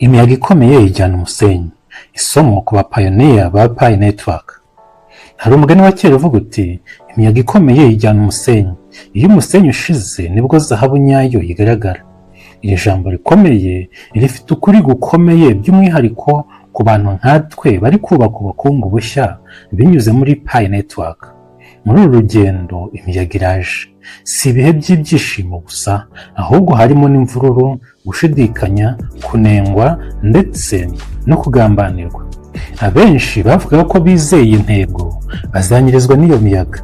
Imiyaga ikomeye ijyana umusenyi. Isomo ku bapayoniya ba Pi Network. Hari umugani wa kera uvuga uti imiyaga ikomeye ijyana umusenyi. Iyo umusenyi ushize nibwo zahabu nyayo igaragara. Iri jambo rikomeye rifite ukuri gukomeye by'umwihariko ku bantu nkatwe bari kubaka ubukungu bushya binyuze muri Pi Network. Muri uru rugendo imiyaga iraje. Si ibihe by'ibyishimo gusa, ahubwo harimo n'imvururu, gushidikanya, kunengwa ndetse no kugambanirwa. Abenshi bavuga ko bizeye intego bazanyirizwa n'iyo miyaga.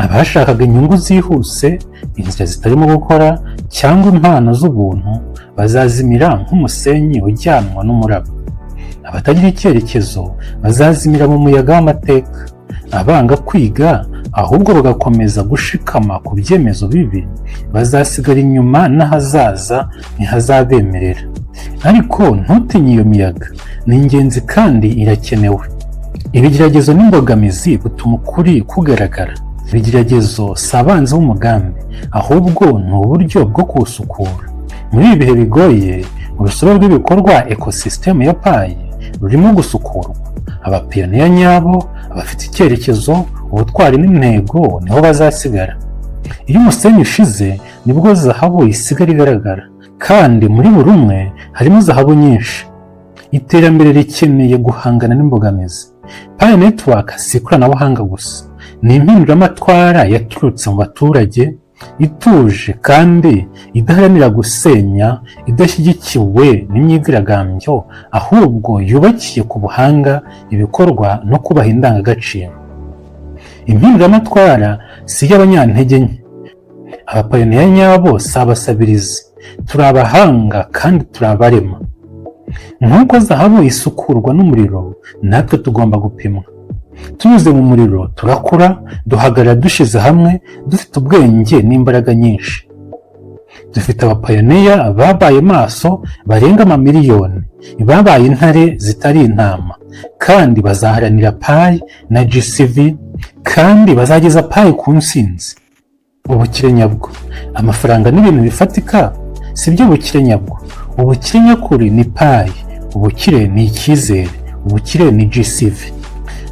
Abashakaga inyungu zihuse, inzira zitarimo gukora cyangwa impano z'ubuntu bazazimira nk'umusenyi ujyanwa n'umuraba. Abatagira icyerekezo bazazimira mu muyaga w'amateka. Abanga kwiga ahubwo bagakomeza gushikama ku byemezo bibi bazasigara inyuma n'ahazaza ntihazabemerera. Ariko ntutinye iyo miyaga, ni ingenzi kandi irakenewe. Ibigeragezo n'imbogamizi bituma ukuri kugaragara. Ibigeragezo si abanzi b'umugambi, ahubwo ni uburyo bwo kuwusukura. Muri ibi bihe bigoye, urusobe rw'ibikorwa ekosisitemu ya Pi rurimo gusukurwa. Abapiyoniya nyabo, abafite icyerekezo, ubutwari n'intego niho bazasigara. Iyo umusenyi ushize nibwo zahabu isigara igaragara, kandi muri buri umwe harimo zahabu nyinshi. Iterambere rikeneye guhangana n'imbogamizi. Pi Network si ikoranabuhanga gusa, ni impinduramatwara yaturutse mu baturage, ituje kandi idaharanira gusenya, idashyigikiwe n'imyigaragambyo, ahubwo yubakiye ku buhanga, ibikorwa no kubaha indangagaciro. Impinduramatwara si iy'abanyantege nke. Abapayoniya nyabo si abasabirizi, turi abahanga kandi turi abarema. Nk'uko zahabu isukurwa n'umuriro, natwe tugomba gupimwa. Tunyuze mu muriro turakura, duhagarara dushize hamwe, dufite ubwenge n'imbaraga nyinshi. Dufite abapayoniya babaye maso barenga amamiliyoni, babaye intare zitari intama, kandi bazaharanira Pi na GCV, kandi bazageza Pi ku ntsinzi. Ubukire nyabwo, amafaranga n'ibintu bifatika si byo bukire nyabwo. Ubukire nyakuri ni Pi, ubukire ni icyizere, ubukire ni GCV.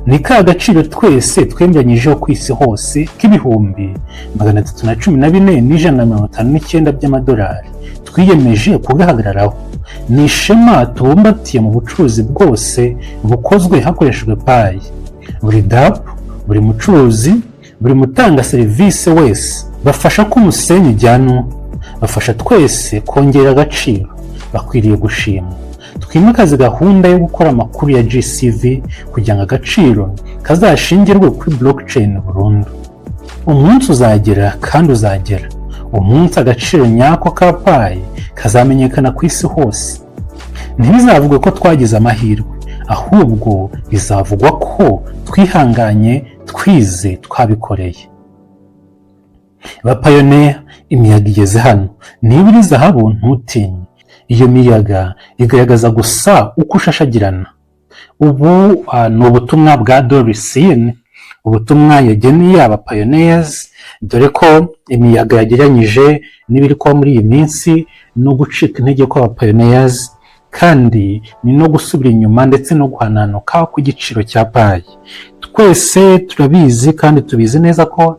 Ni ka gaciro twese twemeranyijeho ku isi hose k'ibihumbi 314,159 by'amadolari twiyemeje kugahagararaho. Ni ishema tubumbatiye mu bucuruzi bwose bukozwe hakoreshejwe Pi. Buri DAP, buri mucuruzi, buri mutanga serivisi wese bafasha ko umusenyi ujyanwa, bafasha twese kongera agaciro, bakwiriye gushimwa. Twimakaze gahunda yo gukora amakuru ya GCV kugira ngo agaciro kazashingirwe kuri blockchain burundu. Umunsi uzagera kandi uzagera, umunsi agaciro nyako ka Pi kazamenyekana ku isi hose. Ntibizavugwa ko twagize amahirwe, ahubwo bizavugwa ko twihanganye, twize, twabikoreye. Bapayoniya, imiyaga igeze hano. Niba uri zahabu ntutinye. Iyo miyaga igaragaza gusa uko ushashagirana. Ubu ni ubutumwa bwa Doricine, ubutumwa yageneye abapayoniyazi, dore ko imiyaga yageranyije n'ibiri kuba muri iyi minsi no gucika intege kw'abapayoniyazi, kandi ni no gusubira inyuma ndetse no guhananuka ku giciro cya Pi. Twese turabizi kandi tubizi neza ko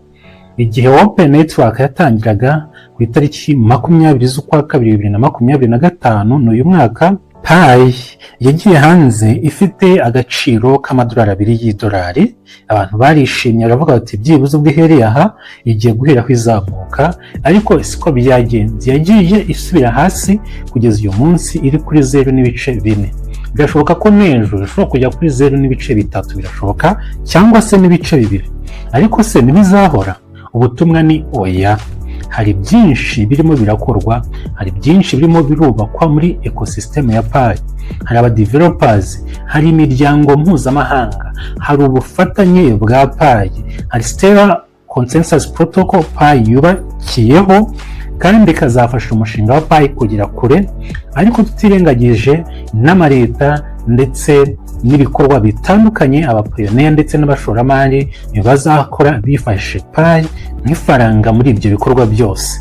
igihe Open Network yatangiraga ku itariki 20 z'ukwa kabiri 2025 n'uyu mwaka, Pi yagiye hanze ifite agaciro k'amadolari 2 y'idolari. Abantu barishimye baravuga bati byibuze ubwo ihereye aha igiye guheraho izamuka, ariko siko byagenze. Yagiye isubira hasi kugeza uyu munsi iri kuri 0.4. Birashoboka ko n'ejo ishobora kujya kuri 0.3, birashoboka, cyangwa se n'ibice 2. Ariko se ntibizahora? Ubutumwa ni oya. Hari byinshi birimo birakorwa, hari byinshi birimo birubakwa muri ekosisitemu ya Pi. Hari abadevelopers, hari imiryango mpuzamahanga, hari ubufatanye bwa Pi, hari Stellar Consensus Protocol Pi yubakiyeho kandi kazafasha umushinga wa Pi kugera kure, ariko tutirengagije n'amareta ndetse n'ibikorwa bitandukanye abapayoniya ndetse n'abashoramari bazakora bifashishije Pi nk'ifaranga muri ibyo bikorwa byose.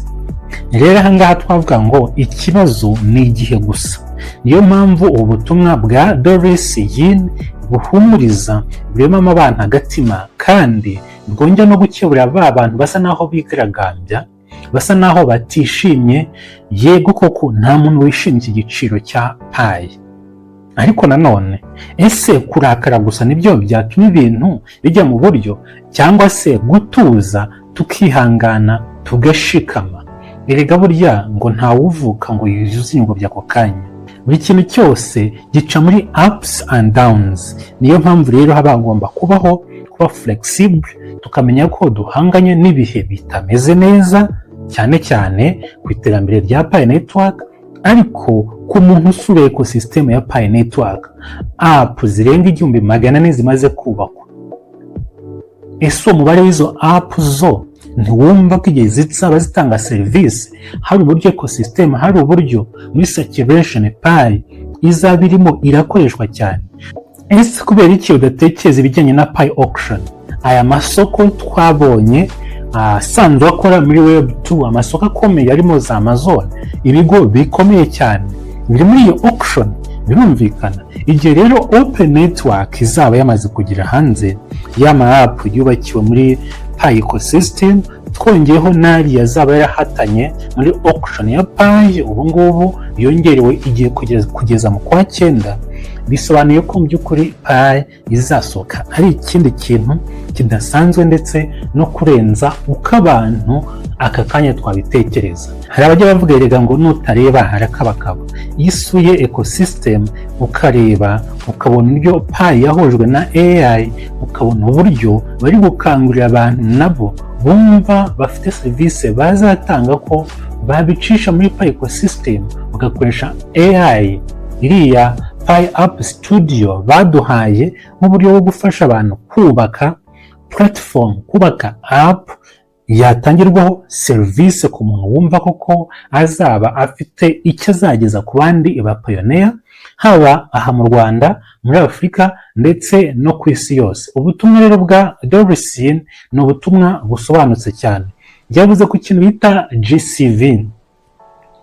Rero aha ngaha twavuga ngo ikibazo ni igihe gusa. Niyo mpamvu ubu butumwa bwa Doris Yin buhumuriza, buremamo abantu agatima, kandi bwongera no gukebura ba bantu basa naho bigaragambya, basa naho batishimye. Yego koko nta muntu wishimiye iki giciro cya payi, ariko nanone ese kurakara gusa nibyo byatuma ibintu bijya mu buryo, cyangwa se gutuza tukihangana tugashikama? Erega burya ngo ntawuvuka ngo yuzuze ingobyi ako kanya. Buri kintu cyose gica muri ups and downs. Niyo mpamvu rero haba hagomba kuba flexible, tukamenya ko duhanganye n'ibihe bitameze neza, cyane cyane ku iterambere rya Pi Network. Ariko ku muntu usura ecosystem ya Pi Network, app zirenga 1,400 zimaze kubakwa. Ese umubare w'izo app zo ntiwumva ko igihe zizaba zitanga serivisi, hari uburyo ecosystem, hari uburyo muri circulation Pi izaba irimo irakoreshwa cyane? Ese kubera iki udatekereza ibijyanye na Pi auction, aya masoko twabonye asanzwe akora muri web 2, amasoko akomeye arimo za Amazon, ibigo bikomeye cyane biri muri iyo auction? Birumvikana igihe rero Open Network izaba yamaze kugira hanze y'ama app yubakiwe muri Pi ecosystem, twongeyeho nari yazaba yarahatanye muri auction ya Pi, ubu ngubu yongerewe igihe kugeza mu kwa 9, bisobanuye ko mu by'ukuri Pi izasohoka ari ikindi kintu kidasanzwe ndetse no kurenza uko abantu aka kanya twabitekereza. Hari abajya bavuga erega ngo nutareba harakabakaba. Iyo usuye ecosystem ukareba, ukabona uburyo Pi yahujwe na AI, ukabona uburyo bari gukangurira abantu nabo bumva bafite serivisi bazatanga ko babicisha muri Pi ecosystem, bagakoresha AI, iriya Pi App Studio baduhaye nk'uburyo bwo gufasha abantu kubaka platform, kubaka app yatangirwaho serivisi ku muntu wumva koko azaba afite icyo azageza ku bandi ba pioneer, haba aha mu Rwanda, muri Afurika ndetse no ku isi yose. Ubutumwa rero bwa Doris Yin ni ubutumwa busobanutse cyane. Byavuze ku kintu bita GCV,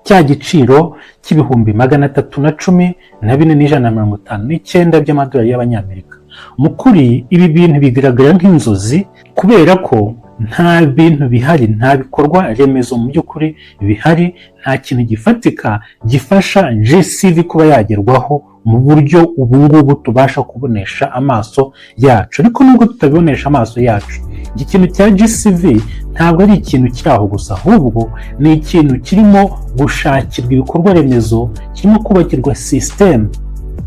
cya giciro $314,159 by'amadolari y'abanyamerika. Mu kuri ibi bintu bigaragara nk'inzozi, kubera ko nta bintu bihari, nta bikorwa remezo mu by'ukuri bihari, nta kintu gifatika gifasha GCV kuba yagerwaho mu buryo ubu ngubu tubasha kubonesha amaso yacu. Ariko nubwo tutabibonesha amaso yacu, iki kintu cya GCV ntabwo ari ikintu kiri aho gusa, ahubwo ni ikintu kirimo gushakirwa ibikorwa remezo, kirimo kubakirwa system.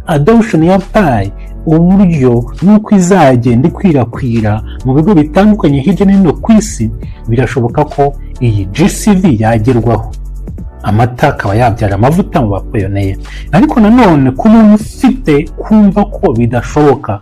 Adoption ya Pi, uburyo nuko izagenda ikwirakwira mu bigo bitandukanye hirya no hino ku isi, birashoboka ko iyi GCV yagerwaho. Amata akaba yabyara amavuta mu bapioneer. Ariko nanone ku muntu ufite kumva ko bidashoboka,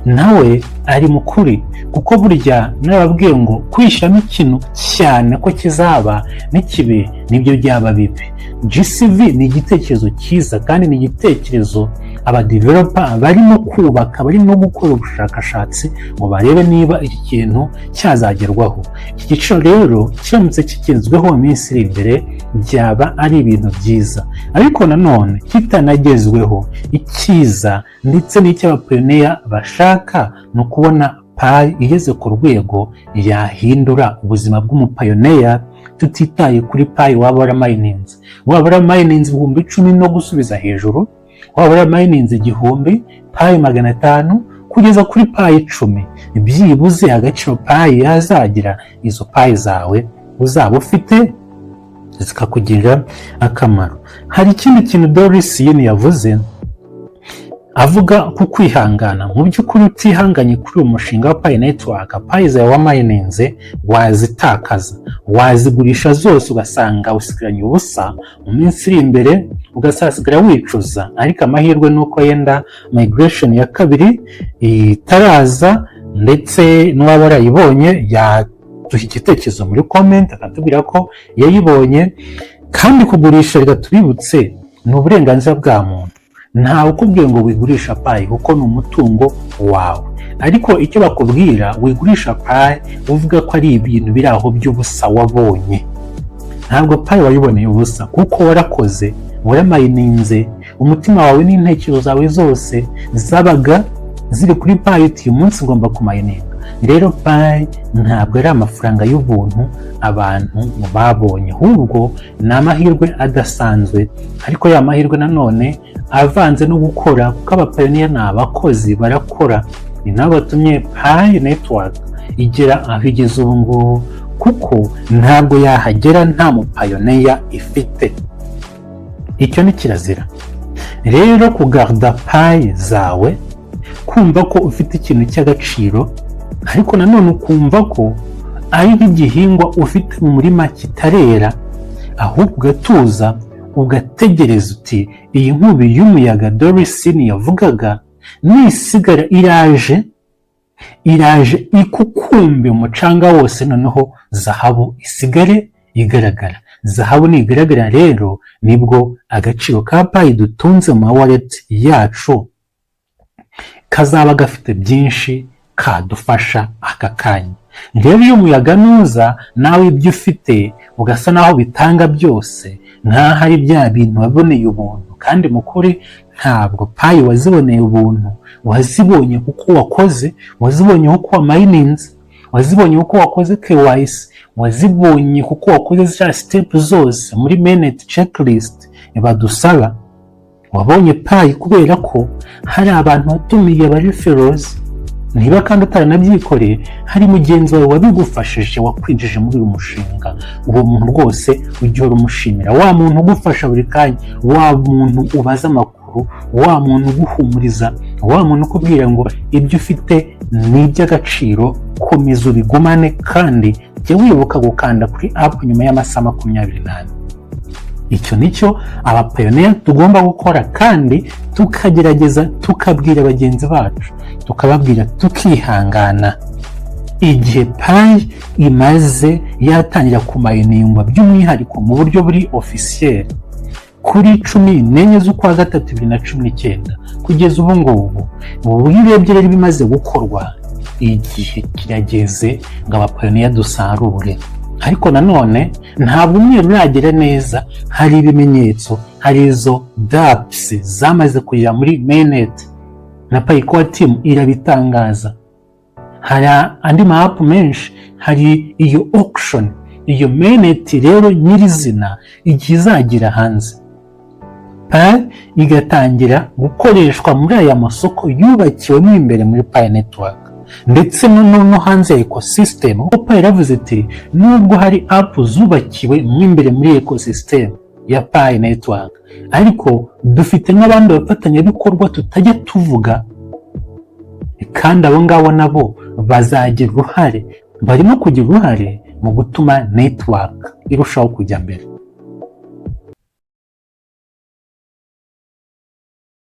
nawe ari mukuri, kuko burya narababwiye ngo kwishyiramo ikintu cyane ko kizaba n'ikibi nibyo byaba bibi. GCV ni igitekerezo cyiza, kandi ni igitekerezo aba developer barimo kubaka, barimo gukora ubushakashatsi ngo barebe niba iki kintu cyazagerwaho. Iki giciro rero kiramutse kigezweho mu minsi iri imbere byaba ari ibintu byiza. Ariko nanone kitanagezweho, icyiza ndetse n'icy'abapioneer bashaka ni ukubona Pi igeze ku rwego yahindura ubuzima bw'umupioneer, tutitaye kuri Pi waba waramayininze. Waba waramayininze 10,000 no gusubiza hejuru, waba waramayininze 1,000, Pi 500 kugeza kuri Pi 10, byibuze agaciro Pi yazagira, izo Pi zawe uzaba ufite zikakugirira akamaro. Hari ikindi kintu Doris Yin yavuze, avuga ku kwihangana. Mu by'ukuri utihanganye kuri uyu mushinga wa Pi Network, Pi zawe wamayininze wazitakaza, wazigurisha zose ugasanga usigaranye ubusa. Mu minsi iri imbere ugasasigara wicuza. Ariko amahirwe nuko yenda migration ya kabiri itaraza, ndetse n'uwaba warayibonye yaduha igitekerezo muri comment akatubwira ko yayibonye. Kandi kugurisha, reka tubibutse, ni uburenganzira bwa muntu. Ntawe ukubwiye ngo wigurisha Pi kuko ni umutungo wawe. Ariko icyo bakubwira, wigurisha Pi uvuga ko ari ibintu biri aho by'ubusa wabonye. Ntabwo Pi wayiboneye ubusa, kuko warakoze, waramayininze, umutima wawe n'intekerezo zawe zose zabaga ziri kuri Pi, uyu munsi ngomba kumayininga. Rero Pi ntabwo ari amafaranga y'ubuntu abantu babonye, ahubwo ni amahirwe adasanzwe, ariko ya mahirwe nanone avanze no gukora, kuko abapayoniya ni abakozi barakora, ni nabo batumye Pi Network igera aho igeze ubu ngubu, kuko ntabwo yahagera nta mupayoniya ifite. Icyo ni kirazira. Rero kugarda Pi zawe, kumva ko ufite ikintu cy'agaciro, ariko nanone ukumva ko ari nk'igihingwa ufite mu murima kitarera, ahubwo ugatuza ugategereza uti iyi nkubi y'umuyaga Dorisine yavugaga nisigara iraje ikukumbe umucanga wose, noneho zahabu isigare igaragara. Zahabu nigaragara rero nibwo agaciro ka Pi dutunze mu wallet yacu kazaba gafite byinshi kadufasha aka kanya. Rero iyo umuyaga nuza nawe ibyo ufite ugasa naho bitanga byose, nkaho ari bya bintu waboneye ubuntu, kandi mukuri ntabwo Pi waziboneye ubuntu, wazibonye kuko wakoze, wazibonye kuko wamayininze, wazibonye kuko wakoze KYC, wazibonye kuko wakoze za step zose muri mainnet checklist badusaba. Wabonye Pi kubera ko hari abantu watumiye aba referrals, niba kandi utaranabyikoreye hari mugenzi wawe wabigufashije wakwinjije muri uyu mushinga. Uwo muntu rwose ujye umushimira, wa muntu ugufasha buri kanya, wa muntu ubaza amakuru, wa muntu uguhumuriza, wa muntu ukubwira ngo ibyo ufite ni iby'agaciro, komeza ubigumane, kandi jya wibuka gukanda kuri app nyuma y'amasaha 24. Icyo nicyo abapayoniya tugomba gukora, kandi tukagerageza tukabwira bagenzi bacu, tukababwira tukihangana. Igihe Pi imaze yatangira kumayiningwa by'umwihariko mu buryo buri officiel kuri 14 z'ukwa gatatu 2019 kugeza ubu ngubu, iyo urebye rero bimaze gukorwa, igihe kirageze ngo abapayoniya dusarure. Ariko nanone ntabwo umweru uragera neza, hari ibimenyetso, hari izo dApps zamaze kujya muri mainnet na Pi Core Team irabitangaza. Hari andi ma app menshi, hari iyo auction, iyo mainnet rero nyirizina igihe izagira hanze, Pi igatangira gukoreshwa muri aya masoko yubakiwe imbere muri Pi Network ndetse no hanze ya ecosystem. Pi yaravuze ati nubwo hari app zubakiwe imbere muri ecosystem ya Pi Network, ariko dufite n'abandi bafatanyabikorwa tutajya tuvuga, kandi abo ngabo nabo bazagira uruhare, barimo kugira uruhare mu gutuma network irushaho kujya mbere.